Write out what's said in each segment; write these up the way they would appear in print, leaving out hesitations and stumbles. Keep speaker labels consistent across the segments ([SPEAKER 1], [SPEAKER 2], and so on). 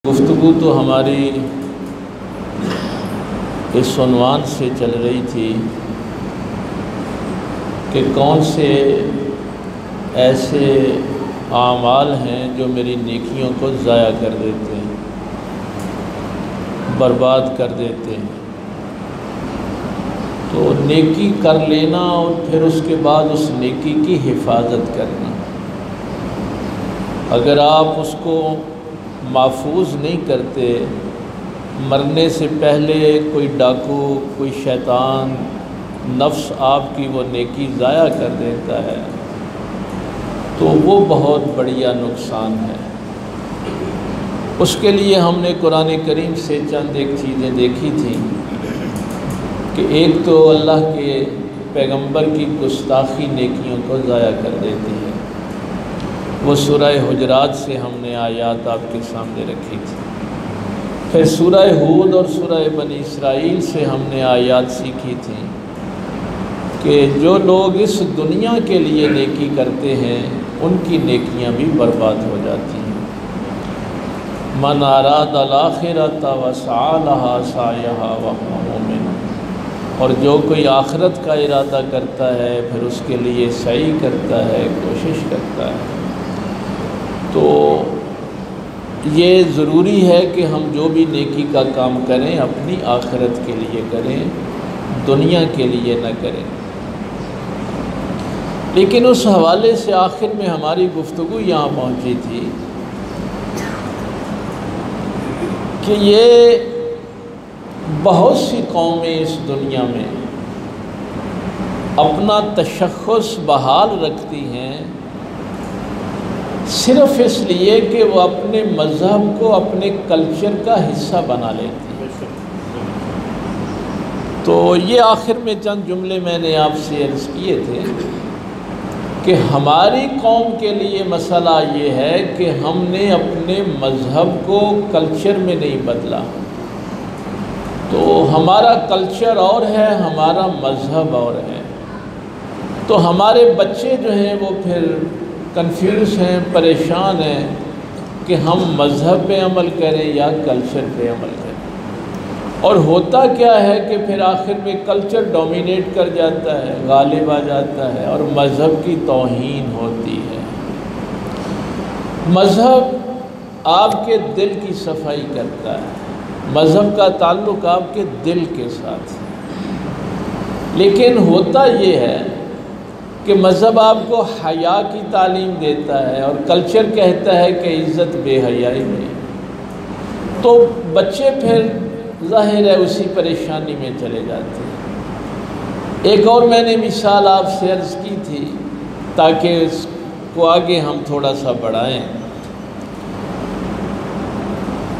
[SPEAKER 1] گفتگو تو ہماری اس عنوان سے چل رہی تھی کہ کون سے ایسے اعمال ہیں جو میری نیکیوں کو ضائع کر دیتے ہیں، برباد کر دیتے ہیں۔ تو نیکی کر لینا اور پھر اس کے بعد اس نیکی کی حفاظت کرنا، اگر آپ اس کو محفوظ نہیں کرتے، مرنے سے پہلے کوئی ڈاکو، کوئی شیطان، نفس آپ کی وہ نیکی ضائع کر دیتا ہے تو وہ بہت بڑیا نقصان ہے۔ اس کے لیے ہم نے قرآن کریم سے چند ایک چیزیں دیکھی تھیں کہ ایک تو اللہ کے پیغمبر کی گستاخی نیکیوں کو ضائع کر دیتی ہے، وہ سورہ حجرات سے ہم نے آیات آپ کے سامنے رکھی تھی۔ پھر سورہ ہود اور سورہ بنی اسرائیل سے ہم نے آیات سیکھی تھی کہ جو لوگ اس دنیا کے لیے نیکی کرتے ہیں ان کی نیکیاں بھی برباد ہو جاتی ہیں۔ من اراد الآخرۃ وسعی لہا سعیہا وہو مؤمن، اور جو کوئی آخرت کا ارادہ کرتا ہے پھر اس کے لیے سعی کرتا ہے، کوشش کرتا ہے۔ تو یہ ضروری ہے کہ ہم جو بھی نیکی کا کام کریں اپنی آخرت کے لیے کریں، دنیا کے لیے نہ کریں۔ لیکن اس حوالے سے آخر میں ہماری گفتگو یہاں پہنچی تھی کہ یہ بہت سی قومیں اس دنیا میں اپنا تشخص بحال رکھتی ہیں صرف اس لیے کہ وہ اپنے مذہب کو اپنے کلچر کا حصہ بنا لیتی ہیں۔ تو یہ آخر میں چند جملے میں نے آپ سے عرض کیے تھے کہ ہماری قوم کے لیے مسئلہ یہ ہے کہ ہم نے اپنے مذہب کو کلچر میں نہیں بدلا۔ تو ہمارا کلچر اور ہے، ہمارا مذہب اور ہے، تو ہمارے بچے جو ہیں وہ پھر کنفیوز ہیں، پریشان ہیں کہ ہم مذہب پہ عمل کریں یا کلچر پہ عمل کریں۔ اور ہوتا کیا ہے کہ پھر آخر میں کلچر ڈومینیٹ کر جاتا ہے، غالب آ جاتا ہے اور مذہب کی توہین ہوتی ہے۔ مذہب آپ کے دل کی صفائی کرتا ہے، مذہب کا تعلق آپ کے دل کے ساتھ ہے۔ لیکن ہوتا یہ ہے کہ مذہب آپ کو حیا کی تعلیم دیتا ہے اور کلچر کہتا ہے کہ عزت بے حیائی میں، تو بچے پھر ظاہر ہے اسی پریشانی میں چلے جاتے ہیں۔ ایک اور میں نے مثال آپ سے عرض کی تھی تاکہ اس کو آگے ہم تھوڑا سا بڑھائیں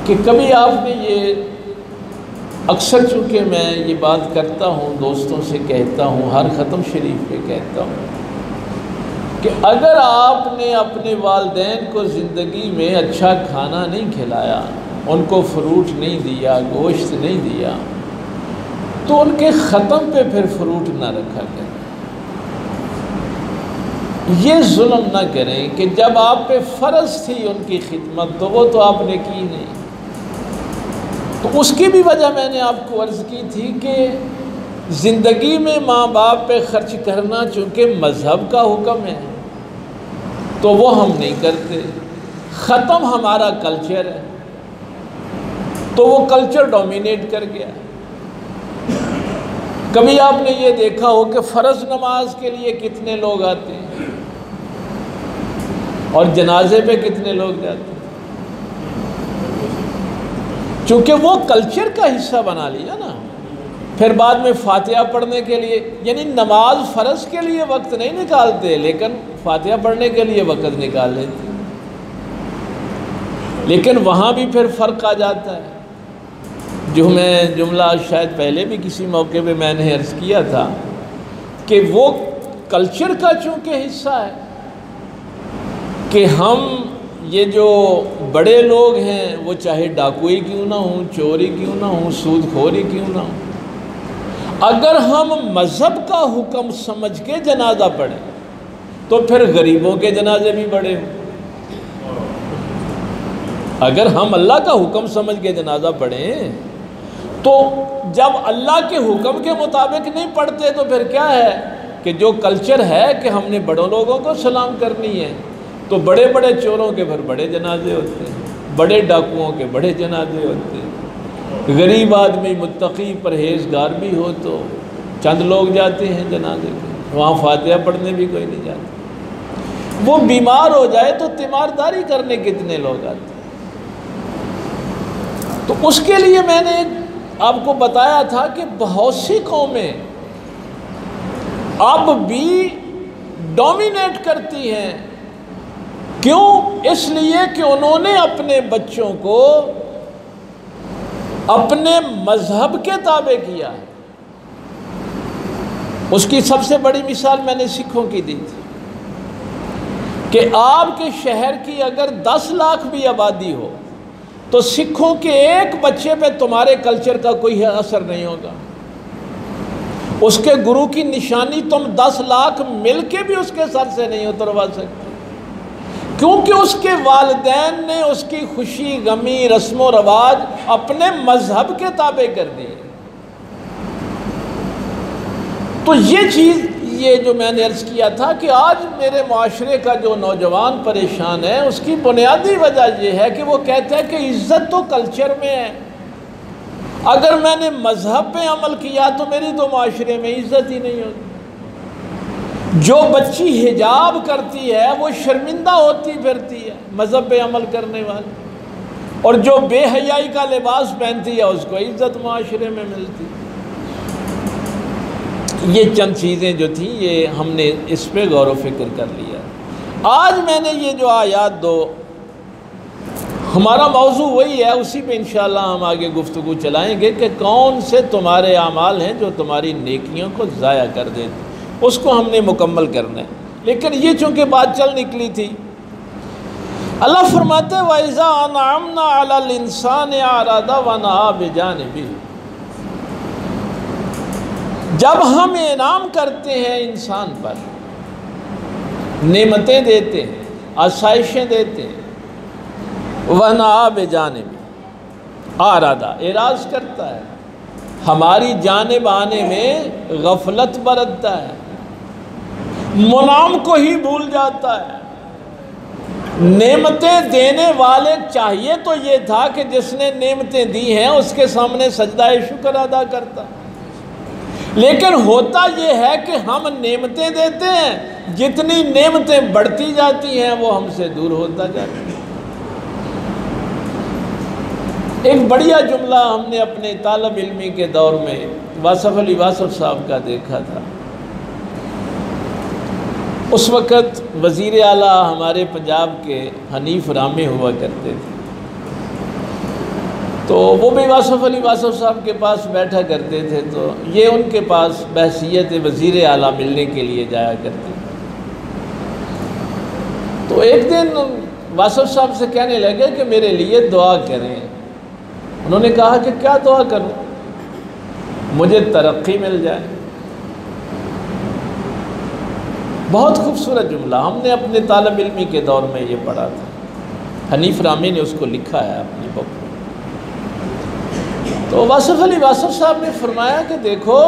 [SPEAKER 1] کہ کبھی آپ نے یہ اکثر، چونکہ میں یہ بات کرتا ہوں، دوستوں سے کہتا ہوں، ہر ختم شریف پہ کہتا ہوں کہ اگر آپ نے اپنے والدین کو زندگی میں اچھا کھانا نہیں کھلایا، ان کو فروٹ نہیں دیا، گوشت نہیں دیا، تو ان کے ختم پہ پھر فروٹ نہ رکھا کریں۔ یہ ظلم نہ کریں کہ جب آپ پہ فرض تھی ان کی خدمت تو وہ تو آپ نے کی نہیں۔ تو اس کی بھی وجہ میں نے آپ کو عرض کی تھی کہ زندگی میں ماں باپ پہ خرچ کرنا چونکہ مذہب کا حکم ہے تو وہ ہم نہیں کرتے، ختم ہمارا کلچر ہے تو وہ کلچر ڈومینیٹ کر گیا۔ کبھی آپ نے یہ دیکھا ہو کہ فرض نماز کے لیے کتنے لوگ آتے ہیں اور جنازے پہ کتنے لوگ جاتے ہیں؟ چونکہ وہ کلچر کا حصہ بنا لیا نا۔ پھر بعد میں فاتحہ پڑھنے کے لیے، یعنی نماز فرض کے لیے وقت نہیں نکالتے لیکن فاتحہ پڑھنے کے لیے وقت نکال لیتے، لیکن وہاں بھی پھر فرق آ جاتا ہے۔ جو میں جملہ شاید پہلے بھی کسی موقع پہ میں نے عرض کیا تھا کہ وہ کلچر کا چونکہ حصہ ہے کہ ہم یہ جو بڑے لوگ ہیں وہ چاہے ڈاکوئی کیوں نہ ہوں، چوری کیوں نہ ہوں، سود خوری کیوں نہ ہوں، اگر ہم مذہب کا حکم سمجھ کے جنازہ پڑھیں تو پھر غریبوں کے جنازے بھی بڑے ہوں۔ اگر ہم اللہ کا حکم سمجھ کے جنازہ پڑھیں تو جب اللہ کے حکم کے مطابق نہیں پڑھتے تو پھر کیا ہے کہ جو کلچر ہے کہ ہم نے بڑوں لوگوں کو سلام کرنی ہے تو بڑے بڑے چوروں کے پھر بڑے جنازے ہوتے ہیں، بڑے ڈاکوؤں کے بڑے جنازے ہوتے ہیں، غریب آدمی متقی پرہیزگار بھی ہو تو چند لوگ جاتے ہیں جنازے کے، وہاں فاتحہ پڑھنے بھی کوئی نہیں جاتا۔ وہ بیمار ہو جائے تو تیمارداری کرنے کتنے لوگ آتے ہیں۔ تو اس کے لیے میں نے آپ کو بتایا تھا کہ بہت سی قومیں اب بھی ڈومینیٹ کرتی ہیں، کیوں؟ اس لیے کہ انہوں نے اپنے بچوں کو اپنے مذہب کے تابع کیا ہے۔ اس کی سب سے بڑی مثال میں نے سکھوں کی دی تھی کہ آپ کے شہر کی اگر 10 لاکھ بھی آبادی ہو تو سکھوں کے ایک بچے پہ تمہارے کلچر کا کوئی اثر نہیں ہوگا۔ اس کے گرو کی نشانی تم 10 لاکھ مل کے بھی اس کے سر سے نہیں اتروا سکتے، کیونکہ اس کے والدین نے اس کی خوشی غمی رسم و رواج اپنے مذہب کے تابع کر دیے۔ تو یہ چیز، یہ جو میں نے عرض کیا تھا کہ آج میرے معاشرے کا جو نوجوان پریشان ہے اس کی بنیادی وجہ یہ ہے کہ وہ کہتا ہے کہ عزت تو کلچر میں ہے، اگر میں نے مذہب پہ عمل کیا تو میری تو معاشرے میں عزت ہی نہیں ہوتی۔ جو بچی حجاب کرتی ہے وہ شرمندہ ہوتی پھرتی ہے مذہب پہ عمل کرنے والی، اور جو بے حیائی کا لباس پہنتی ہے اس کو عزت معاشرے میں ملتی۔ یہ چند چیزیں جو تھیں یہ ہم نے اس پہ غور و فکر کر لیا۔ آج میں نے یہ جو آیات دو، ہمارا موضوع وہی ہے، اسی پہ انشاءاللہ ہم آگے گفتگو چلائیں گے کہ کون سے تمہارے اعمال ہیں جو تمہاری نیکیوں کو ضائع کر دیتے، اس کو ہم نے مکمل کرنا ہے۔ لیکن یہ چونکہ بات چل نکلی تھی، اللہ فرماتے وَإِذَا أَنْعَمْنَا عَلَى الْإِنسَانِ أَعْرَضَ وَنَأَىٰ بِجَانِبِهِ، جب ہم انعام کرتے ہیں انسان پر، نعمتیں دیتے ہیں، آسائشیں دیتے ہیں، وَنَأَىٰ بِجَانِبِهِ، أَعْرَضَ اعراض کرتا ہے، ہماری جانب آنے میں غفلت برتتا ہے، منعم کو ہی بھول جاتا ہے۔ نعمتیں دینے والے چاہیے تو یہ تھا کہ جس نے نعمتیں دی ہیں اس کے سامنے سجدہ شکر ادا کرتا، لیکن ہوتا یہ ہے کہ ہم نعمتیں دیتے ہیں، جتنی نعمتیں بڑھتی جاتی ہیں وہ ہم سے دور ہوتا جاتا ہے۔ ایک بڑھیا جملہ ہم نے اپنے طالب علمی کے دور میں واصف علی واصف صاحب کا دیکھا تھا۔ اس وقت وزیر اعلیٰ ہمارے پنجاب کے حنیف رامے ہوا کرتے تھے، تو وہ بھی واصف علی واصف صاحب کے پاس بیٹھا کرتے تھے، تو یہ ان کے پاس بحیثیت وزیر اعلیٰ ملنے کے لیے جایا کرتے تھے۔ تو ایک دن واصف صاحب سے کہنے لگے کہ میرے لیے دعا کریں۔ انہوں نے کہا کہ کیا دعا کروں؟ مجھے ترقی مل جائے۔ بہت خوبصورت جملہ، ہم نے اپنے طالب علمی کے دور میں یہ پڑھا تھا، حنیف رامی نے اس کو لکھا ہے اپنی بک میں۔ تو واصف علی واصف صاحب نے فرمایا کہ دیکھو،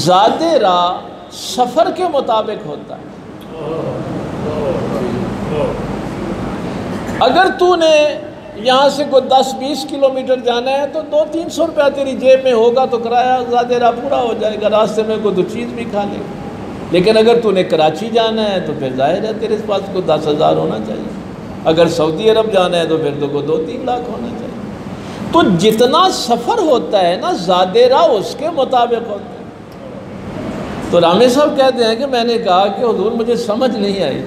[SPEAKER 1] زاد راہ سفر کے مطابق ہوتا ہے۔ اگر تو نے یہاں سے کوئی 10-20 کلومیٹر جانا ہے تو 200-300 روپیہ تیری جیب میں ہوگا تو کرایہ زاد راہ پورا ہو جائے گا، راستے میں کوئی 2 چیز بھی کھا لے گا۔ لیکن اگر تو نے کراچی جانا ہے تو پھر ظاہر ہے تیرے پاس کوئی 10,000 ہونا چاہیے، اگر سعودی عرب جانا ہے تو پھر تو کوئی 2-3 لاکھ ہونا چاہیے۔ تو جتنا سفر ہوتا ہے نا زاد راہ اس کے مطابق ہوتا ہے۔ تو رامے صاحب کہتے ہیں کہ میں نے کہا کہ حضور مجھے سمجھ نہیں آئی۔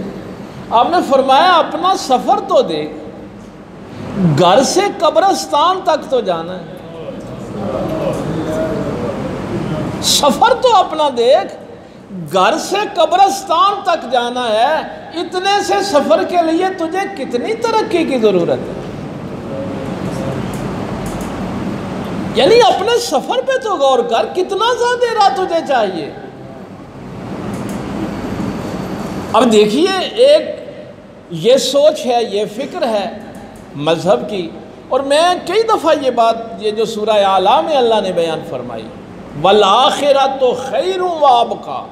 [SPEAKER 1] آپ نے فرمایا اپنا سفر تو دیکھ، گھر سے قبرستان تک تو جانا ہے، سفر تو اپنا دیکھ، گھر سے قبرستان تک جانا ہے، اتنے سے سفر کے لیے تجھے کتنی ترقی کی ضرورت ہے؟ یعنی اپنے سفر پہ تو غور کر، کتنا زیادہ راہ تجھے چاہیے۔ اب دیکھیے، ایک یہ سوچ ہے، یہ فکر ہے، مذہب کی. اور میں کئی دفعہ یہ بات، یہ جو سورہ اعلیٰ میں اللہ نے بیان فرمائی وَالْآخِرَةُ خَيْرٌ وَأَبْقَىٰ،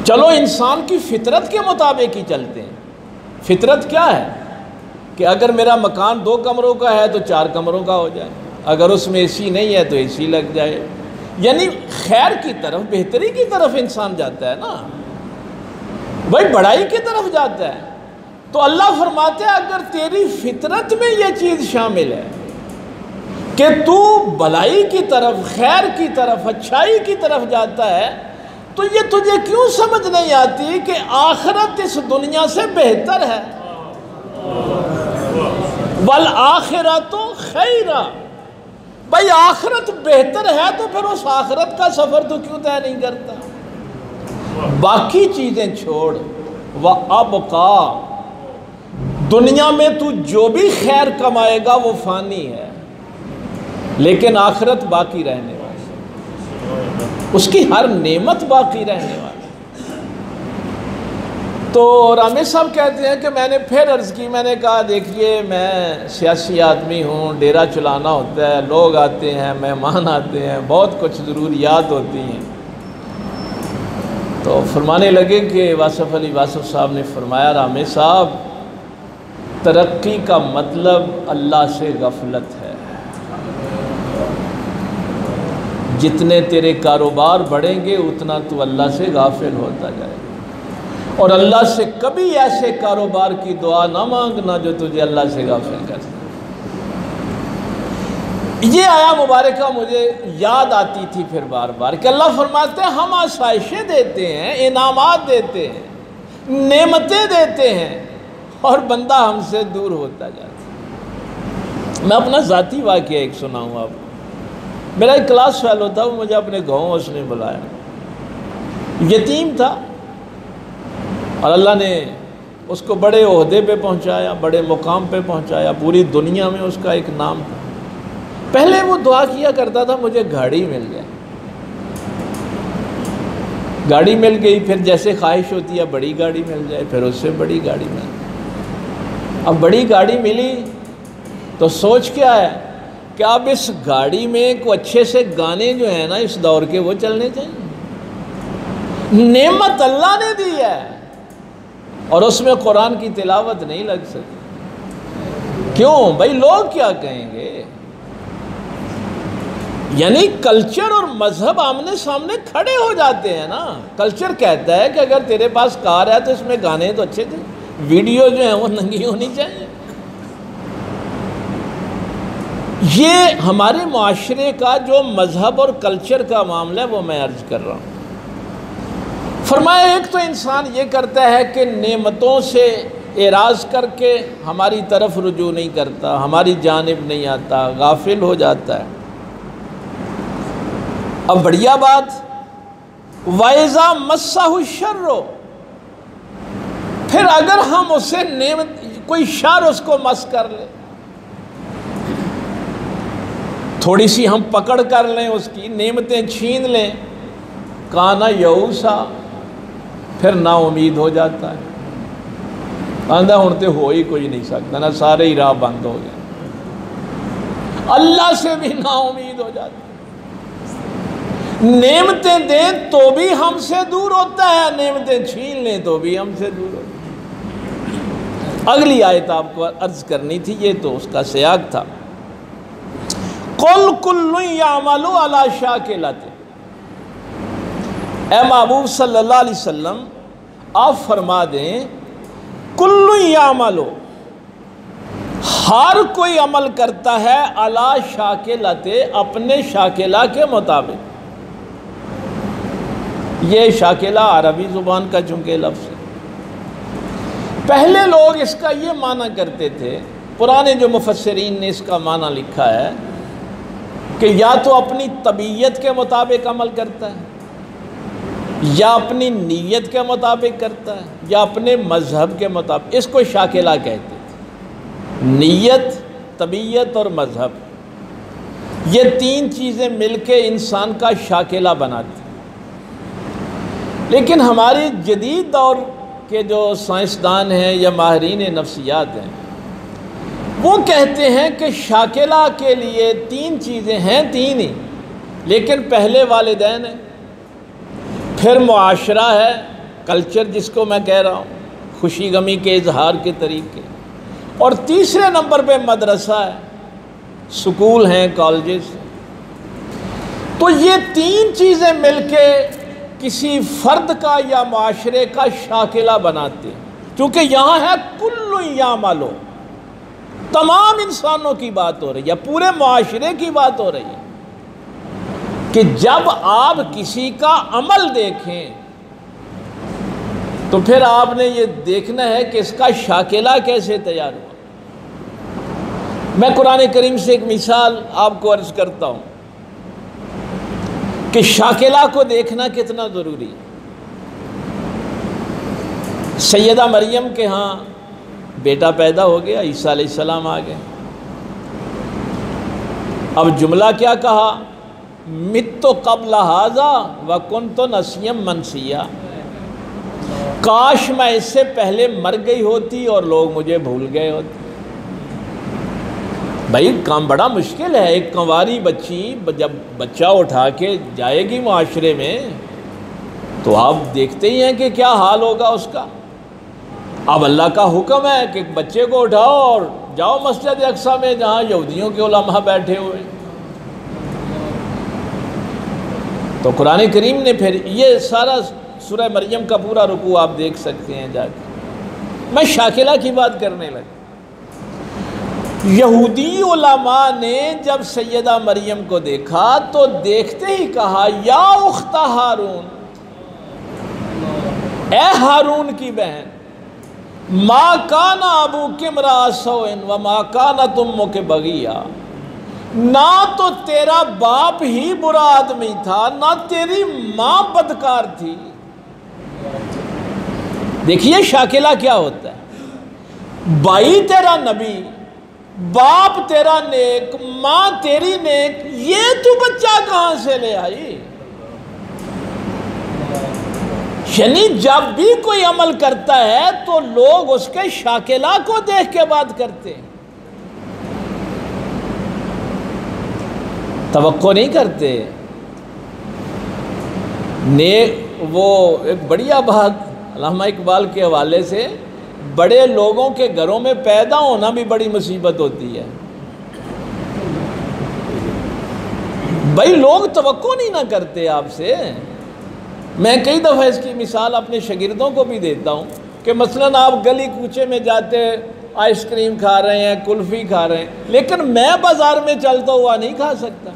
[SPEAKER 1] چلو انسان کی فطرت کے مطابق ہی چلتے ہیں. فطرت کیا ہے کہ اگر میرا مکان 2 کمروں کا ہے تو 4 کمروں کا ہو جائے، اگر اس میں اے سی نہیں ہے تو اے سی لگ جائے. یعنی خیر کی طرف، بہتری کی طرف انسان جاتا ہے نا بھائی، بڑائی کی طرف جاتا ہے. تو اللہ فرماتے ہیں اگر تیری فطرت میں یہ چیز شامل ہے کہ تو بھلائی کی طرف، خیر کی طرف، اچھائی کی طرف جاتا ہے، تو یہ تجھے کیوں سمجھ نہیں آتی کہ آخرت اس دنیا سے بہتر ہے؟ وَالْآخِرَةُ خَيْرٌ، بھائی آخرت بہتر ہے تو پھر اس آخرت کا سفر تو کیوں طے نہیں کرتا؟ باقی چیزیں چھوڑ، وَأَبْقَىٰ، دنیا میں تو جو بھی خیر کمائے گا وہ فانی ہے، لیکن آخرت باقی رہنے والی، اس کی ہر نعمت باقی رہنے والی. تو رامے صاحب کہتے ہیں کہ میں نے پھر عرض کی، میں نے کہا دیکھیے میں سیاسی آدمی ہوں، ڈیرا چلانا ہوتا ہے، لوگ آتے ہیں، مہمان آتے ہیں، بہت کچھ ضروریات ہوتی ہیں. تو فرمانے لگے کہ واصف علی واصف صاحب نے فرمایا رامے صاحب، ترقی کا مطلب اللہ سے غفلت ہے. جتنے تیرے کاروبار بڑھیں گے اتنا تو اللہ سے غافل ہوتا جائے گا، اور اللہ سے کبھی ایسے کاروبار کی دعا نہ مانگنا جو تجھے اللہ سے غافل کر دے. یہ آیا مبارکہ مجھے یاد آتی تھی پھر بار بار کہ اللہ فرماتے ہیں ہم آسائشیں دیتے ہیں، انعامات دیتے ہیں، نعمتیں دیتے ہیں، اور بندہ ہم سے دور ہوتا جاتا ہے. میں اپنا ذاتی واقعہ ایک سناؤں آپ کو. میرا ایک کلاس فیلو تھا، وہ مجھے اپنے گاؤں اس نے بلایا، یتیم تھا، اور اللہ نے اس کو بڑے عہدے پہ پہنچایا، بڑے مقام پہ پہنچایا، پوری دنیا میں اس کا ایک نام تھا. پہلے وہ دعا کیا کرتا تھا مجھے گاڑی مل جائے. گاڑی مل گئی، پھر جیسے خواہش ہوتی ہے بڑی گاڑی مل جائے، پھر اس سے بڑی گاڑی مل جائے. اب بڑی گاڑی ملی تو سوچ کیا ہے کہ اب اس گاڑی میں کوئی اچھے سے گانے جو ہیں نا اس دور کے وہ چلنے چاہیے. نعمت اللہ نے دی ہے اور اس میں قرآن کی تلاوت نہیں لگ سکتی. کیوں بھائی؟ لوگ کیا کہیں گے؟ یعنی کلچر اور مذہب آمنے سامنے کھڑے ہو جاتے ہیں نا. کلچر کہتا ہے کہ اگر تیرے پاس کار ہے تو اس میں گانے تو اچھے تھے، ویڈیو جو ہیں وہ ننگی ہونی چاہیے. یہ ہمارے معاشرے کا جو مذہب اور کلچر کا معاملہ ہے وہ میں عرض کر رہا ہوں. فرمایا ایک تو انسان یہ کرتا ہے کہ نعمتوں سے اعراض کر کے ہماری طرف رجوع نہیں کرتا، ہماری جانب نہیں آتا، غافل ہو جاتا ہے. اب بڑھیا بات، وَإِذَا مَسَّهُ الشَّرُّ، پھر اگر ہم اسے نعمت کوئی شر اس کو مس کر لیں، تھوڑی سی ہم پکڑ کر لیں، اس کی نعمتیں چھین لیں، کانا یئوسا، پھر نا امید ہو جاتا ہے. آندھا ہونتے ہو ہی کوئی نہیں سکتا نا، سارے ہی راہ بند ہو گئے. اللہ سے بھی نا امید ہو جاتا ہے. نعمتیں دیں تو بھی ہم سے دور ہوتا ہے، نعمتیں چھین لیں تو بھی ہم سے دور ہوتا ہے. اگلی آیت آپ کو عرض کرنی تھی، یہ تو اس کا سیاق تھا. قُلْ كُلٌّ يَعْمَلُ عَلَى شَاكِلَتِهِ، اے محبوب صلی اللہ علیہ وسلم آپ فرما دیں کُلٌّ يَعْمَلُ، ہر کوئی عمل کرتا ہے عَلَى شَاكِلَتِهِ، اپنے شاکلہ کے مطابق. یہ شاکلہ عربی زبان کا چونکہ لفظ ہے. پہلے لوگ اس کا یہ معنی کرتے تھے، پرانے جو مفسرین نے اس کا معنی لکھا ہے کہ یا تو اپنی طبیعت کے مطابق عمل کرتا ہے، یا اپنی نیت کے مطابق کرتا ہے، یا اپنے مذہب کے مطابق. اس کو شاکلہ کہتے تھے. نیت، طبیعت اور مذہب، یہ تین چیزیں مل کے انسان کا شاکلہ بناتی. لیکن ہماری جدید دور کے جو سائنسدان ہیں یا ماہرین نفسیات ہیں، وہ کہتے ہیں کہ شاکلہ کے لیے 3 چیزیں ہیں، 3 ہی، لیکن پہلے والدین ہیں، پھر معاشرہ ہے، کلچر جس کو میں کہہ رہا ہوں، خوشی غمی کے اظہار کے طریقے، اور تیسرے نمبر پہ مدرسہ ہے، سکول ہیں، کالجز۔ تو یہ 3 چیزیں مل کے کسی فرد کا یا معاشرے کا شاکلہ بناتے ہیں، کیونکہ یہاں ہے کل یعملو، تمام انسانوں کی بات ہو رہی ہے، پورے معاشرے کی بات ہو رہی ہے کہ جب آپ کسی کا عمل دیکھیں تو پھر آپ نے یہ دیکھنا ہے کہ اس کا شاکلہ کیسے تیار ہوا۔ میں قرآن کریم سے ایک مثال آپ کو عرض کرتا ہوں کہ شاکلہ کو دیکھنا کتنا ضروری ہے۔ سیدہ مریم کے ہاں بیٹا پیدا ہو گیا، عیسیٰ علیہ السلام آ گئے۔ اب جملہ کیا کہا؟ مت قبل ھذا وکنت نسیا منسیا، کاش میں اس سے پہلے مر گئی ہوتی اور لوگ مجھے بھول گئے ہوتے۔ بھائی کام بڑا مشکل ہے، ایک کنواری بچی جب بچہ اٹھا کے جائے گی معاشرے میں تو آپ دیکھتے ہی ہیں کہ کیا حال ہوگا اس کا۔ اب اللہ کا حکم ہے کہ بچے کو اٹھاؤ اور جاؤ مسجد اقصیٰ میں جہاں یہودیوں کے علماء بیٹھے ہوئے۔ تو قرآن کریم نے پھر یہ سارا سورہ مریم کا پورا رکوع آپ دیکھ سکتے ہیں جا کے۔ میں شاکلہ کی بات کرنے لگا۔ یہودی علماء نے جب سیدہ مریم کو دیکھا تو دیکھتے ہی کہا یا اخت ہارون، اے ہارون کی بہن، ما کان ابوک امرأ سوء وما کانت امک بغیہ، نہ تو تیرا باپ ہی برا آدمی تھا نہ تیری ماں بدکار تھی۔ دیکھیے شاکلہ کیا ہوتا ہے، بھائی تیرا نبی، باپ تیرا نیک، ماں تیری نیک، یہ تو بچہ کہاں سے لے آئی؟ یعنی جب بھی کوئی عمل کرتا ہے تو لوگ اس کے شاکلہ کو دیکھ کے بات کرتے ہیں، توقع نہیں کرتے۔ وہ ایک بڑھیا بات علامہ اقبال کے حوالے سے، بڑے لوگوں کے گھروں میں پیدا ہونا بھی بڑی مصیبت ہوتی ہے۔ بھائی لوگ توقع نہیں نہ کرتے آپ سے۔ میں کئی دفعہ اس کی مثال اپنے شاگردوں کو بھی دیتا ہوں کہ مثلاً آپ گلی کوچے میں جاتے آئس کریم کھا رہے ہیں، کلفی کھا رہے ہیں، لیکن میں بازار میں چلتا ہوا نہیں کھا سکتا،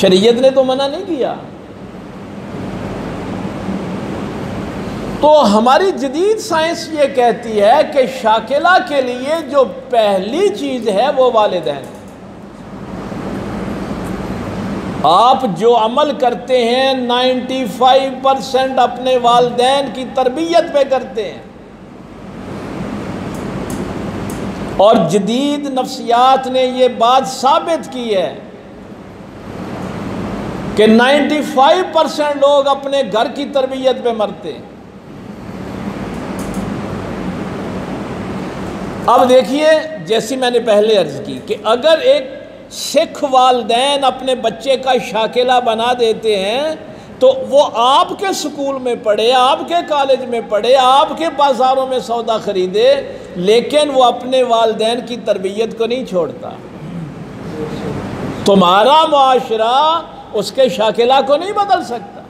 [SPEAKER 1] شریعت نے تو منع نہیں کیا۔ تو ہماری جدید سائنس یہ کہتی ہے کہ شاکلہ کے لیے جو پہلی چیز ہے وہ والدین۔ آپ جو عمل کرتے ہیں 95% اپنے والدین کی تربیت پہ کرتے ہیں، اور جدید نفسیات نے یہ بات ثابت کی ہے کہ 95% لوگ اپنے گھر کی تربیت پہ مرتے ہیں۔ اب دیکھیے جیسی میں نے پہلے عرض کی کہ اگر ایک سکھ والدین اپنے بچے کا شاکلہ بنا دیتے ہیں تو وہ آپ کے سکول میں پڑھے، آپ کے کالج میں پڑھے، آپ کے بازاروں میں سودا خریدے، لیکن وہ اپنے والدین کی تربیت کو نہیں چھوڑتا۔ تمہارا معاشرہ اس کے شاکلہ کو نہیں بدل سکتا۔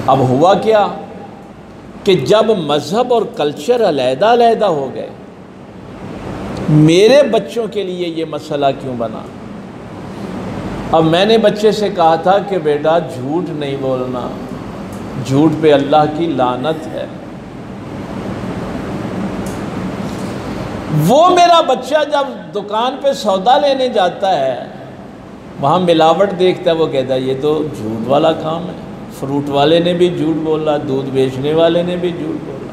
[SPEAKER 1] اب ہوا کیا کہ جب مذہب اور کلچر علیحدہ علیحدہ ہو گئے، میرے بچوں کے لیے یہ مسئلہ کیوں بنا؟ اب میں نے بچے سے کہا تھا کہ بیٹا جھوٹ نہیں بولنا، جھوٹ پہ اللہ کی لعنت ہے۔ وہ میرا بچہ جب دکان پہ سودا لینے جاتا ہے، وہاں ملاوٹ دیکھتا ہے، وہ کہتا ہے یہ تو جھوٹ والا کام ہے، فروٹ والے نے بھی جھوٹ بولا، دودھ بیچنے والے نے بھی جھوٹ بولا۔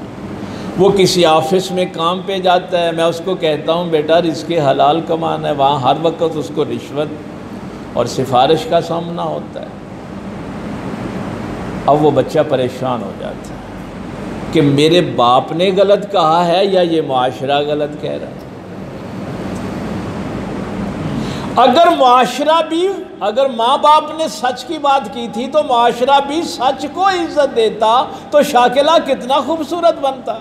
[SPEAKER 1] وہ کسی آفس میں کام پہ جاتا ہے، میں اس کو کہتا ہوں بیٹا رزق حلال کمانا ہے، وہاں ہر وقت اس کو رشوت اور سفارش کا سامنا ہوتا ہے۔ اب وہ بچہ پریشان ہو جاتا ہے۔ کہ میرے باپ نے غلط کہا ہے یا یہ معاشرہ غلط کہہ رہا ہے؟ اگر معاشرہ بھی، اگر ماں باپ نے سچ کی بات کی تھی تو معاشرہ بھی سچ کو عزت دیتا تو شاکلہ کتنا خوبصورت بنتا۔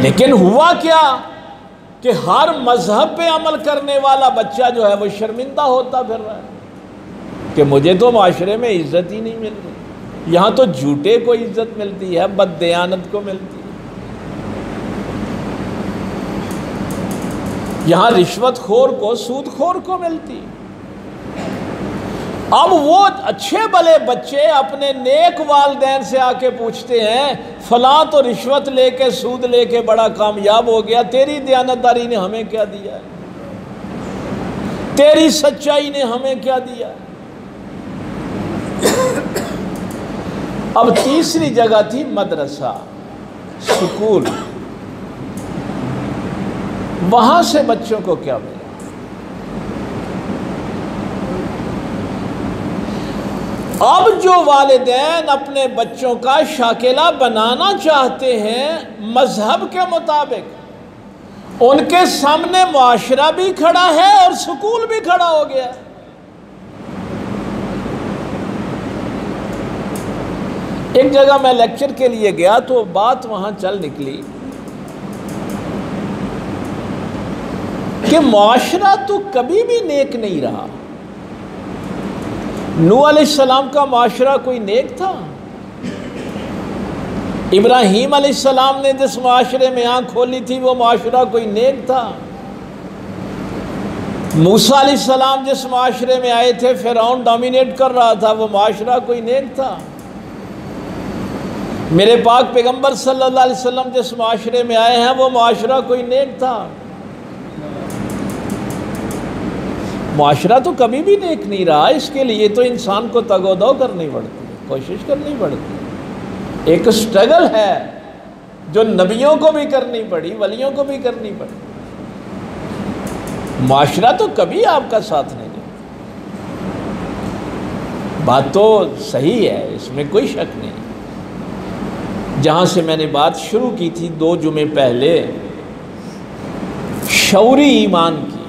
[SPEAKER 1] لیکن ہوا کیا کہ ہر مذہب پہ عمل کرنے والا بچہ جو ہے وہ شرمندہ ہوتا پھر رہا ہے کہ مجھے تو معاشرے میں عزت ہی نہیں مل رہی۔ یہاں تو جھوٹے کو عزت ملتی ہے، بد دیانت کو ملتی ہے، یہاں رشوت خور کو، سود خور کو ملتی۔ اب وہ اچھے بھلے بچے اپنے نیک والدین سے آ کے پوچھتے ہیں فلاں تو رشوت لے کے، سود لے کے بڑا کامیاب ہو گیا، تیری دیانتداری نے ہمیں کیا دیا ہے؟ تیری سچائی نے ہمیں کیا دیا ہے؟ اب تیسری جگہ تھی مدرسہ، سکول۔ وہاں سے بچوں کو کیا ملا؟ اب جو والدین اپنے بچوں کا شاکلہ بنانا چاہتے ہیں مذہب کے مطابق، ان کے سامنے معاشرہ بھی کھڑا ہے اور سکول بھی کھڑا ہو گیا۔ ایک جگہ میں لیکچر کے لیے گیا تو بات وہاں چل نکلی کہ معاشرہ تو کبھی بھی نیک نہیں رہا۔ نوح علیہ السلام کا معاشرہ کوئی نیک تھا؟ ابراہیم علیہ السلام نے جس معاشرے میں آنکھ کھولی تھی وہ معاشرہ کوئی نیک تھا؟ موسیٰ علیہ السلام جس معاشرے میں آئے تھے فرعون ڈومینیٹ کر رہا تھا، وہ معاشرہ کوئی نیک تھا؟ میرے پاک پیغمبر صلی اللہ علیہ وسلم جس معاشرے میں آئے ہیں وہ معاشرہ کوئی نیک تھا؟ معاشرہ تو کبھی بھی نیک نہیں رہا۔ اس کے لیے تو انسان کو تگ و دو کرنی پڑتی ہے، کوشش کرنی پڑتی ہے، ایک سٹرگل ہے جو نبیوں کو بھی کرنی پڑی، ولیوں کو بھی کرنی پڑی۔ معاشرہ تو کبھی آپ کا ساتھ نہیں دے۔ بات تو صحیح ہے، اس میں کوئی شک نہیں۔ جہاں سے میں نے بات شروع کی تھی 2 جمعے پہلے، شعوری ایمان کی،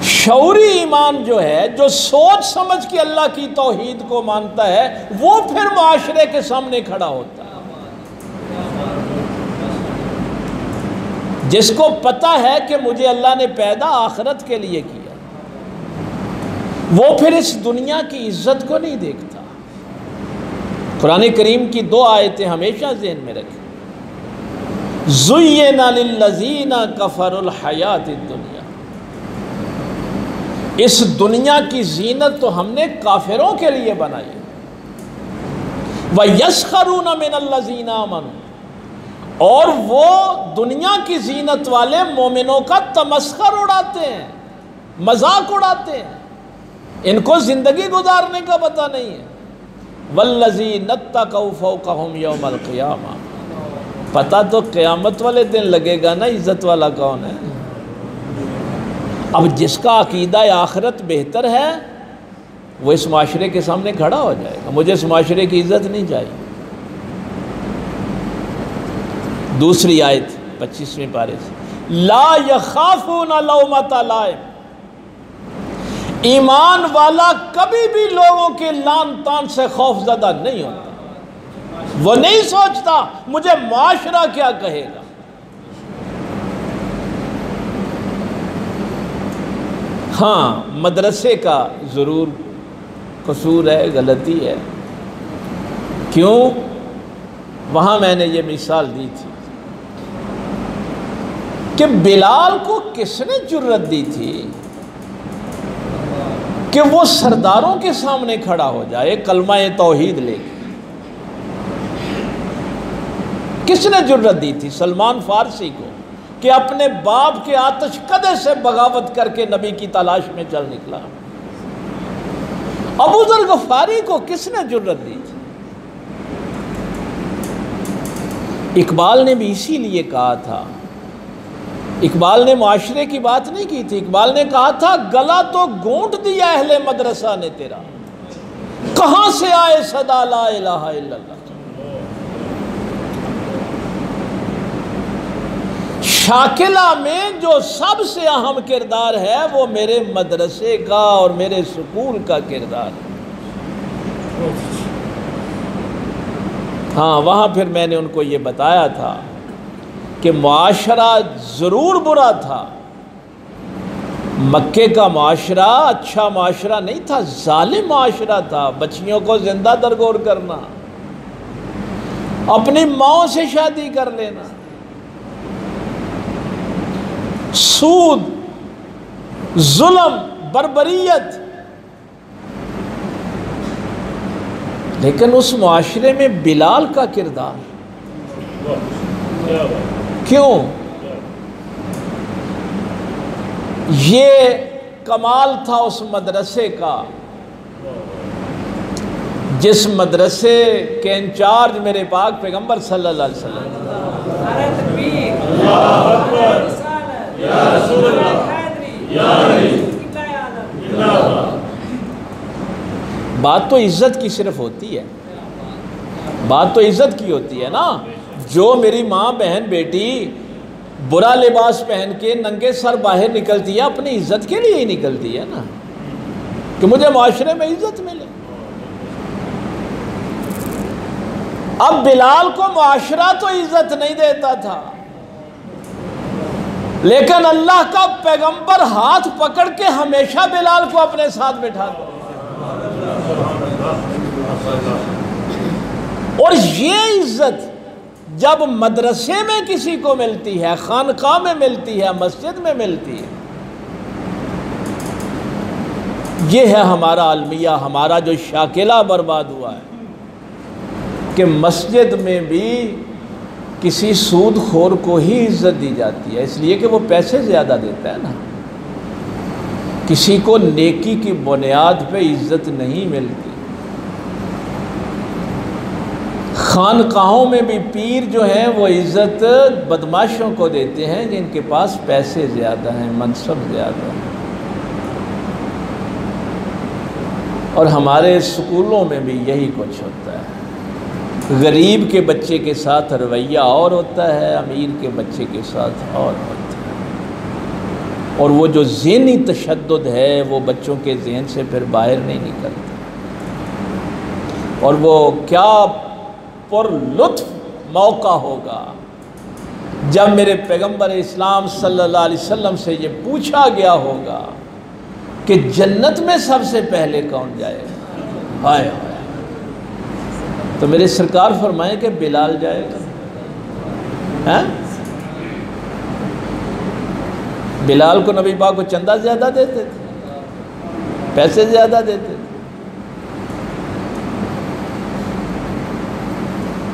[SPEAKER 1] شعوری ایمان جو ہے، جو سوچ سمجھ کے اللہ کی توحید کو مانتا ہے، وہ پھر معاشرے کے سامنے کھڑا ہوتا ہے۔ جس کو پتہ ہے کہ مجھے اللہ نے پیدا آخرت کے لیے کیا، وہ پھر اس دنیا کی عزت کو نہیں دیکھتا۔ قرآن کریم کی 2 آیتیں ہمیشہ ذہن میں رکھیں۔ زُيِّنَ لِلَّذِينَ كَفَرُوا الْحَيَاةِ الدُّنْيَا، اس دنیا کی زینت تو ہم نے کافروں کے لیے بنائی ہے۔ وَيَسْخَرُونَ مِنَ الَّذِينَ آمَنُوا، اور وہ دنیا کی زینت والے مومنوں کا تمسخر اڑاتے ہیں، مذاق اڑاتے ہیں، ان کو زندگی گزارنے کا پتہ نہیں ہے۔ وَالَّذِينَ اتَّقَوْا فَوْقَهُمْ يَوْمَ الْقِيَامَةِ، پتہ تو قیامت والے دن لگے گا نا عزت والا کون ہے۔ اب جس کا عقیدہ آخرت بہتر ہے وہ اس معاشرے کے سامنے کھڑا ہو جائے گا، مجھے اس معاشرے کی عزت نہیں چاہیے۔ دوسری آیت 25ویں پارے سے، لا یخافون لومۃ لائم، ایمان والا کبھی بھی لوگوں کے لان تان سے خوف زدہ نہیں ہوتا۔ وہ نہیں سوچتا مجھے معاشرہ کیا کہے گا۔ ہاں، مدرسے کا ضرور قصور ہے، غلطی ہے۔ کیوں؟ وہاں میں نے یہ مثال دی تھی کہ بلال کو کس نے جرت دی تھی کہ وہ سرداروں کے سامنے کھڑا ہو جائے کلمہ توحید لے کے؟ کس نے جرت دی تھی؟ سلمان فارسی کو، کہ اپنے باپ کے آتش کدے سے بغاوت کر کے نبی کی تلاش میں چل نکلا۔ ابو ذر غفاری کو کس نے جرت دی تھی؟ اقبال نے بھی اسی لیے کہا تھا اقبال نے معاشرے کی بات نہیں کی تھی، اقبال نے کہا تھا گلا تو گونٹ دیا اہل مدرسہ نے تیرا، کہاں سے آئے صدا لا الہ الا اللہ۔ شاکلہ میں جو سب سے اہم کردار ہے وہ میرے مدرسے کا اور میرے سکول کا کردار ہے۔ ہاں وہاں پھر میں نے ان کو یہ بتایا تھا کہ معاشرہ ضرور برا تھا، مکے کا معاشرہ اچھا معاشرہ نہیں تھا، ظالم معاشرہ تھا، بچیوں کو زندہ درگور کرنا، اپنی ماں سے شادی کر لینا، سود، ظلم، بربریت۔ لیکن اس معاشرے میں بلال کا کردار کیوں؟ یہ کمال تھا اس مدرسے کا جس مدرسے کے انچارج میرے پاک پیغمبر صلی اللہ علیہ وسلم۔ بات تو عزت کی صرف ہوتی ہے، بات تو عزت کی ہوتی ہے نا۔ جو میری ماں بہن بیٹی برا لباس پہن کے ننگے سر باہر نکلتی ہے اپنی عزت کے لیے ہی نکلتی ہے نا، کہ مجھے معاشرے میں عزت ملے۔ اب بلال کو معاشرہ تو عزت نہیں دیتا تھا، لیکن اللہ کا پیغمبر ہاتھ پکڑ کے ہمیشہ بلال کو اپنے ساتھ بٹھاتا۔ اور یہ عزت جب مدرسے میں کسی کو ملتی ہے، خانقاہ میں ملتی ہے، مسجد میں ملتی ہے، یہ ہے ہمارا المیہ، ہمارا جو شاکلہ برباد ہوا ہے کہ مسجد میں بھی کسی سود خور کو ہی عزت دی جاتی ہے، اس لیے کہ وہ پیسے زیادہ دیتا ہے نا، کسی کو نیکی کی بنیاد پہ عزت نہیں ملتی۔ خانقاہوں میں بھی پیر جو ہیں وہ عزت بدماشوں کو دیتے ہیں جن کے پاس پیسے زیادہ ہیں، منصب زیادہ ہیں۔ اور ہمارے سکولوں میں بھی یہی کچھ ہوتا ہے، غریب کے بچے کے ساتھ رویہ اور ہوتا ہے، امیر کے بچے کے ساتھ اور ہوتا ہے، اور وہ جو ذہنی تشدد ہے وہ بچوں کے ذہن سے پھر باہر نہیں نکلتا، اور وہ کیا پر لطف موقع ہوگا جب میرے پیغمبر اسلام صلی اللہ علیہ وسلم سے یہ پوچھا گیا ہوگا کہ جنت میں سب سے پہلے کون جائے گا؟ ہائے ہائے، تو میرے سرکار فرمائیں کہ بلال جائے گا۔ بلال کو نبی پاک کو چندہ زیادہ دیتے تھے، پیسے زیادہ دیتے تھے۔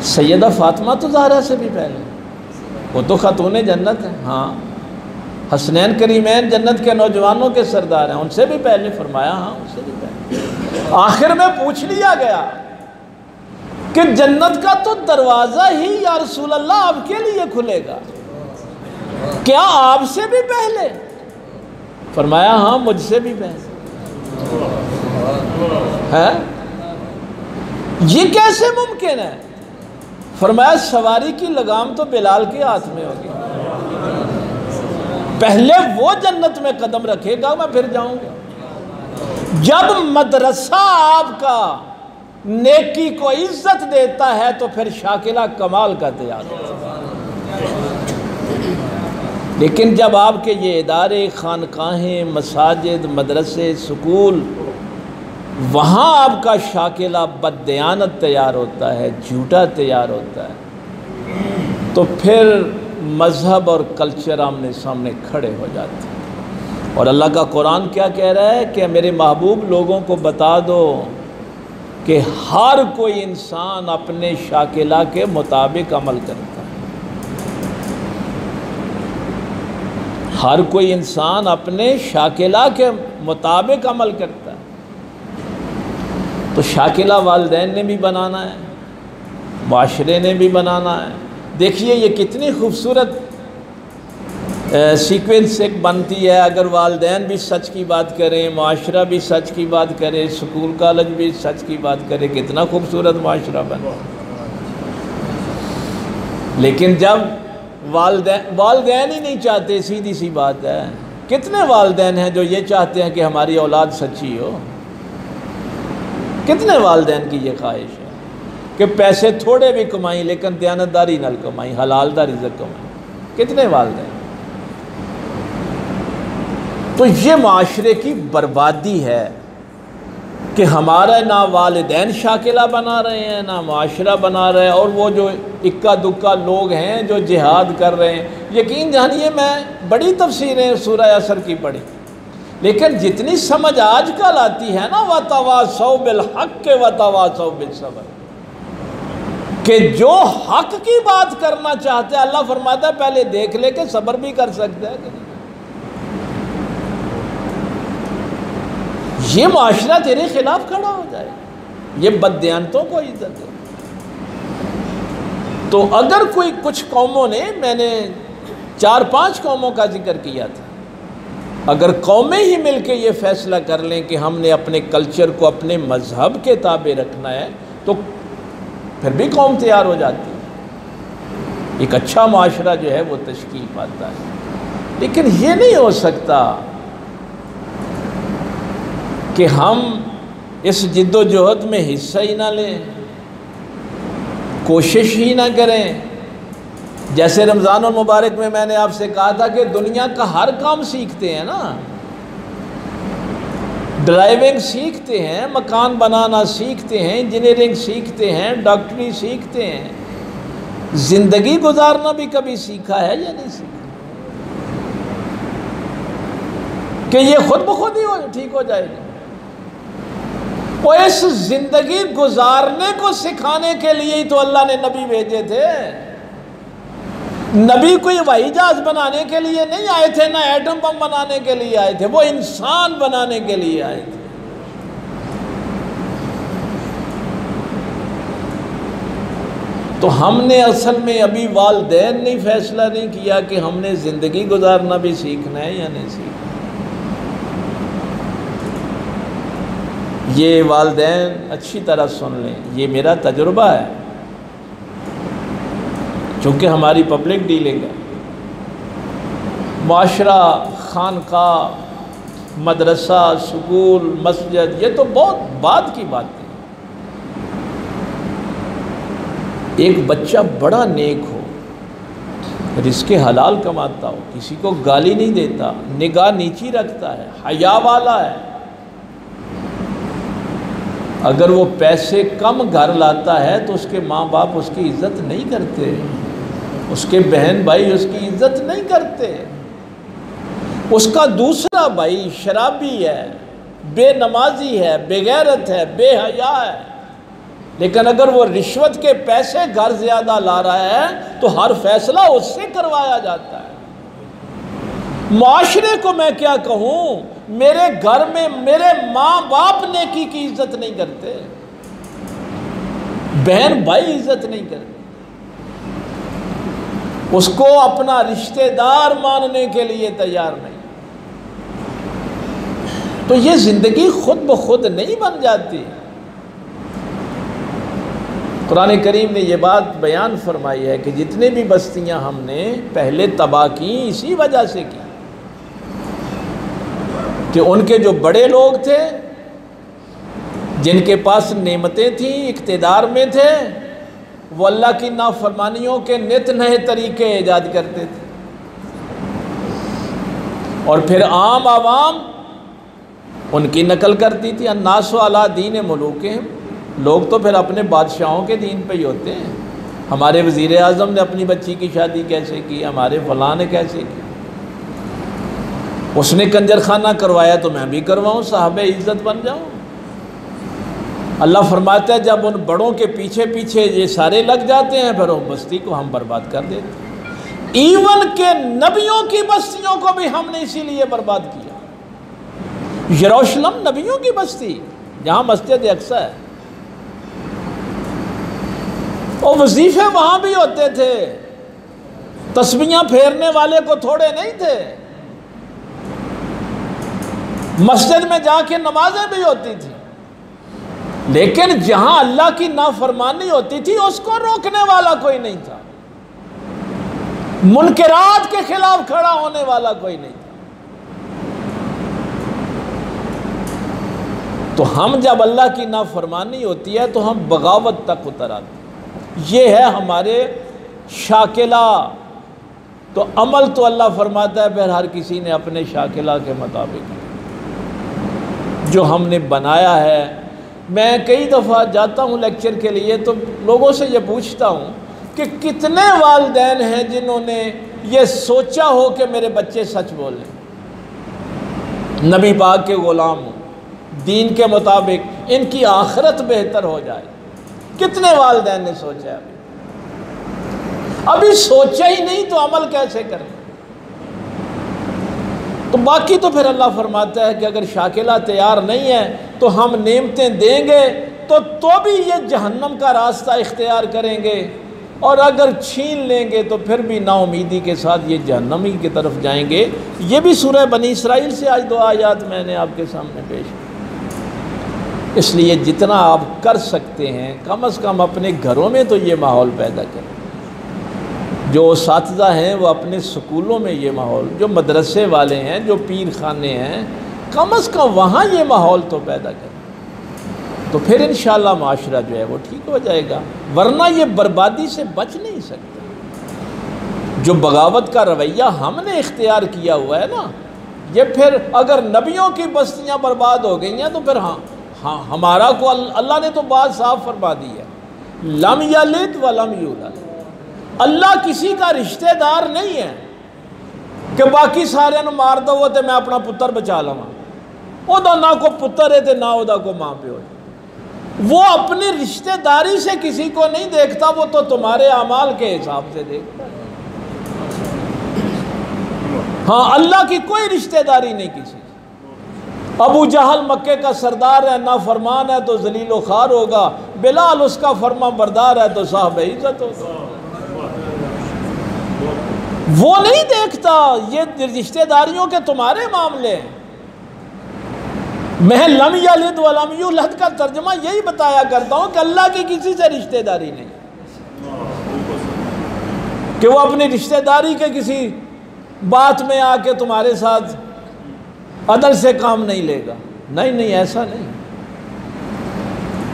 [SPEAKER 1] سیدہ فاطمہ تو زہرا سے بھی پہلے، وہ تو خاتون جنت ہے، ہاں حسنین کریمین جنت کے نوجوانوں کے سردار ہیں، ان سے بھی پہلے فرمایا، ہاں ان سے بھی پہلے۔ آخر میں پوچھ لیا گیا کہ جنت کا تو دروازہ ہی یا رسول اللہ آپ کے لیے کھلے گا، کیا آپ سے بھی پہلے؟ فرمایا ہاں مجھ سے بھی پہلے۔ ہے یہ کیسے ممکن ہے؟ فرمایا سواری کی لگام تو بلال کے ہاتھ میں ہوگی، پہلے وہ جنت میں قدم رکھے گا میں پھر جاؤں گا۔ جب مدرسہ آپ کا نیکی کو عزت دیتا ہے تو پھر شاکلہ کمال کا تیار ہوتا ہے، لیکن جب آپ کے یہ ادارے، خانقاہیں، مساجد، مدرسے، سکول، وہاں آپ کا شاکلہ بددیانت تیار ہوتا ہے، جھوٹا تیار ہوتا ہے، تو پھر مذہب اور کلچر آمنے سامنے کھڑے ہو جاتے ہیں۔ اور اللہ کا قرآن کیا کہہ رہا ہے کہ میرے محبوب لوگوں کو بتا دو کہ ہر کوئی انسان اپنے شاکلہ کے مطابق عمل کرتا ہے، ہر کوئی انسان اپنے شاکلہ کے مطابق عمل کرتا ہے۔ تو شاکلہ والدین نے بھی بنانا ہے، معاشرے نے بھی بنانا ہے۔ دیکھیے یہ کتنی خوبصورت سیکوینس ایک بنتی ہے، اگر والدین بھی سچ کی بات کریں، معاشرہ بھی سچ کی بات کرے، سکول کالج بھی سچ کی بات کرے، کتنا خوبصورت معاشرہ بنے۔ لیکن جب والدین ہی نہیں چاہتے، سیدھی سی بات ہے، کتنے والدین ہیں جو یہ چاہتے ہیں کہ ہماری اولاد سچی ہو؟ کتنے والدین کی یہ خواہش ہے کہ پیسے تھوڑے بھی کمائیں لیکن دیانتداری نال کمائیں، حلال دا رزق کمائیں؟ کتنے والدین؟ تو یہ معاشرے کی بربادی ہے کہ ہمارا نہ والدین شاکلہ بنا رہے ہیں، نہ معاشرہ بنا رہے ہیں، اور وہ جو اکا دکا لوگ ہیں جو جہاد کر رہے ہیں۔ یقین جانیے میں بڑی تفسیریں سورہ عصر کی پڑھی، لیکن جتنی سمجھ آج کل آتی ہے نا، وَتَوَاصَوْا بِالْحَقِّ وَتَوَاصَوْا بِالصَّبْرِ، کہ جو حق کی بات کرنا چاہتے ہیں، اللہ فرماتا ہے پہلے دیکھ لے کہ صبر بھی کر سکتے ہیں کہ نہیں۔ یہ معاشرہ تیرے خلاف کھڑا ہو جائے، یہ بددیانتوں کو عزت ہے۔ تو اگر کوئی کچھ قوموں نے، میں نے 4-5 قوموں کا ذکر کیا تھا، اگر قومیں ہی مل کے یہ فیصلہ کر لیں کہ ہم نے اپنے کلچر کو اپنے مذہب کے تابع رکھنا ہے، تو پھر بھی قوم تیار ہو جاتی ہے، ایک اچھا معاشرہ جو ہے وہ تشکیل پاتا ہے۔ لیکن یہ نہیں ہو سکتا کہ ہم اس جد و جہد میں حصہ ہی نہ لیں، کوشش ہی نہ کریں۔ جیسے رمضان المبارک میں نے آپ سے کہا تھا کہ دنیا کا ہر کام سیکھتے ہیں نا، ڈرائیونگ سیکھتے ہیں، مکان بنانا سیکھتے ہیں، انجینئرنگ سیکھتے ہیں، ڈاکٹری سیکھتے ہیں، زندگی گزارنا بھی کبھی سیکھا ہے یا نہیں سیکھا؟ کہ یہ خود بخود ہی ٹھیک ہو جائے گا؟ وہ اس زندگی گزارنے کو سکھانے کے لیے ہی تو اللہ نے نبی بھیجے تھے۔ نبی کوئی ہوائی جہاز بنانے کے لیے نہیں آئے تھے، نہ ایٹم بم بنانے کے لیے آئے تھے، وہ انسان بنانے کے لیے آئے تھے۔ تو ہم نے اصل میں ابھی والدین نے فیصلہ نہیں کیا کہ ہم نے زندگی گزارنا بھی سیکھنا ہے یا نہیں سیکھنا۔ یہ والدین اچھی طرح سن لیں، یہ میرا تجربہ ہے، چونکہ ہماری پبلک ڈیلنگ ہے۔ معاشرہ، خانقاہ، مدرسہ، سکول، مسجد، یہ تو بہت بعد کی بات ہے۔ ایک بچہ بڑا نیک ہو، رزق حلال کماتا ہو، کسی کو گالی نہیں دیتا، نگاہ نیچی رکھتا ہے، حیا والا ہے، اگر وہ پیسے کم گھر لاتا ہے تو اس کے ماں باپ اس کی عزت نہیں کرتے، اس کے بہن بھائی اس کی عزت نہیں کرتے، اس کا دوسرا بھائی شرابی ہے، بے نمازی ہے، بے غیرت ہے، بے حیا ہے، لیکن اگر وہ رشوت کے پیسے گھر زیادہ لا رہا ہے تو ہر فیصلہ اس سے کروایا جاتا ہے۔ معاشرے کو میں کیا کہوں، میرے گھر میں میرے ماں باپ نیکی کی عزت نہیں کرتے، بہن بھائی عزت نہیں کرتے، اس کو اپنا رشتہ دار ماننے کے لیے تیار نہیں۔ تو یہ زندگی خود بخود نہیں بن جاتی۔ قرآن کریم نے یہ بات بیان فرمائی ہے کہ جتنے بھی بستیاں ہم نے پہلے تباہ کی اسی وجہ سے کی کہ ان کے جو بڑے لوگ تھے، جن کے پاس نعمتیں تھیں، اقتدار میں تھے، وہ اللہ کی نافرمانیوں کے نت نئے طریقے ایجاد کرتے تھے، اور پھر عام عوام ان کی نقل کرتی تھی۔ الناس علی دین ملوکہم، لوگ تو پھر اپنے بادشاہوں کے دین پہ ہی ہوتے ہیں۔ ہمارے وزیر اعظم نے اپنی بچی کی شادی کیسے کی، ہمارے فلاں نے کیسے کی، اس نے کنجر خانہ کروایا تو میں بھی کرواؤں، صاحب عزت بن جاؤں۔ اللہ فرماتا ہے جب ان بڑوں کے پیچھے پیچھے یہ سارے لگ جاتے ہیں پھر اس بستی کو ہم برباد کر دیتے ہیں۔ ایون کہ نبیوں کی بستیوں کو بھی ہم نے اسی لیے برباد کیا۔ یروشلم نبیوں کی بستی جہاں مسجد اقصی ہے، اور وظیفے وہاں بھی ہوتے تھے، تسبیحاں پھیرنے والے کو تھوڑے نہیں تھے، مسجد میں جا کے نمازیں بھی ہوتی تھی، لیکن جہاں اللہ کی نافرمانی ہوتی تھی اس کو روکنے والا کوئی نہیں تھا، منکرات کے خلاف کھڑا ہونے والا کوئی نہیں تھا۔ تو ہم جب اللہ کی نافرمانی ہوتی ہے تو ہم بغاوت تک اتر آتے ہیں، یہ ہے ہمارے شاکلہ۔ تو عمل تو اللہ فرماتا ہے پھر ہر کسی نے اپنے شاکلہ کے مطابق جو ہم نے بنایا ہے۔ میں کئی دفعہ جاتا ہوں لیکچر کے لیے تو لوگوں سے یہ پوچھتا ہوں کہ کتنے والدین ہیں جنہوں نے یہ سوچا ہو کہ میرے بچے سچ بولیں، نبی پاک کے غلام ہوں، دین کے مطابق ان کی آخرت بہتر ہو جائے؟ کتنے والدین نے سوچا ہے؟ ابھی سوچا ہی نہیں تو عمل کیسے کریں؟ تو باقی تو پھر اللہ فرماتا ہے کہ اگر شاکلہ تیار نہیں ہے تو ہم نعمتیں دیں گے تو بھی یہ جہنم کا راستہ اختیار کریں گے، اور اگر چھین لیں گے تو پھر بھی نا امیدی کے ساتھ یہ جہنم ہی کی طرف جائیں گے۔ یہ بھی سورہ بنی اسرائیل سے آج 2 آیات میں نے آپ کے سامنے پیش کی۔ اس لیے جتنا آپ کر سکتے ہیں کم از کم اپنے گھروں میں تو یہ ماحول پیدا کریں۔ جو اساتذہ ہیں وہ اپنے سکولوں میں یہ ماحول، جو مدرسے والے ہیں، جو پیر خانے ہیں، کم از کم وہاں یہ ماحول تو پیدا کریں، تو پھر انشاءاللہ معاشرہ جو ہے وہ ٹھیک ہو جائے گا، ورنہ یہ بربادی سے بچ نہیں سکتا۔ جو بغاوت کا رویہ ہم نے اختیار کیا ہوا ہے نا، یہ پھر اگر نبیوں کی بستیاں برباد ہو گئی ہیں تو پھر ہاں ہمارا کو اللہ نے تو بات صاف فرما دی ہے، لم یلد ولم یولد۔ اللہ کسی کا رشتہ دار نہیں ہے کہ باقی سارے نو مار دو تے میں اپنا پتر بچا لواں، او دا نہ کو پتر ہے تے نہ او دا کو ماں پیو ہے۔ وہ اپنی رشتہ داری سے کسی کو نہیں دیکھتا، وہ تو تمہارے اعمال کے حساب سے دیکھتا ہے۔ ہاں، اللہ کی کوئی رشتہ داری نہیں کسی سے۔ ابو جہل مکے کا سردار ہے، نافرمان ہے تو ذلیل و خوار ہوگا، بلال اس کا فرما بردار ہے تو صاحب عزت ہوگا۔ وہ نہیں دیکھتا، یہ رشتہ داریوں کے تمہارے معاملے ہیں۔ میں لم یلد ولم یولد کا ترجمہ یہی بتایا کرتا ہوں کہ اللہ کی کسی سے رشتہ داری نہیں، کہ وہ اپنی رشتہ داری کے کسی بات میں آ کے تمہارے ساتھ عدل سے کام نہیں لے گا۔ نہیں، ایسا نہیں۔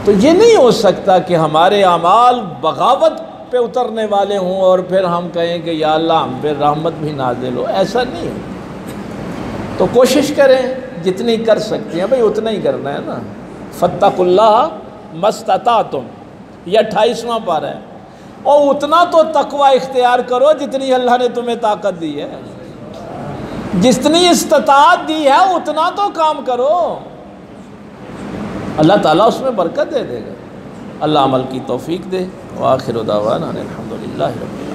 [SPEAKER 1] تو یہ نہیں ہو سکتا کہ ہمارے اعمال بغاوت پہ اترنے والے ہوں اور پھر ہم کہیں کہ یا اللہ ہم پہ رحمت بھی نازل ہو، ایسا نہیں ہے۔ تو کوشش کریں جتنی کر سکتے ہیں، بھئی اتنا ہی کرنا ہے نا۔ فاتقوا اللہ ما استطعتم، یہ 28واں پارہ ہے، اور اتنا تو تقوی اختیار کرو جتنی اللہ نے تمہیں طاقت دی ہے، جتنی استطاعت دی ہے اتنا تو کام کرو، اللہ تعالیٰ اس میں برکت دے گا۔ اللہ عمل کی توفیق دے۔ وآخر دعوانا الحمدللہ رب العالمین۔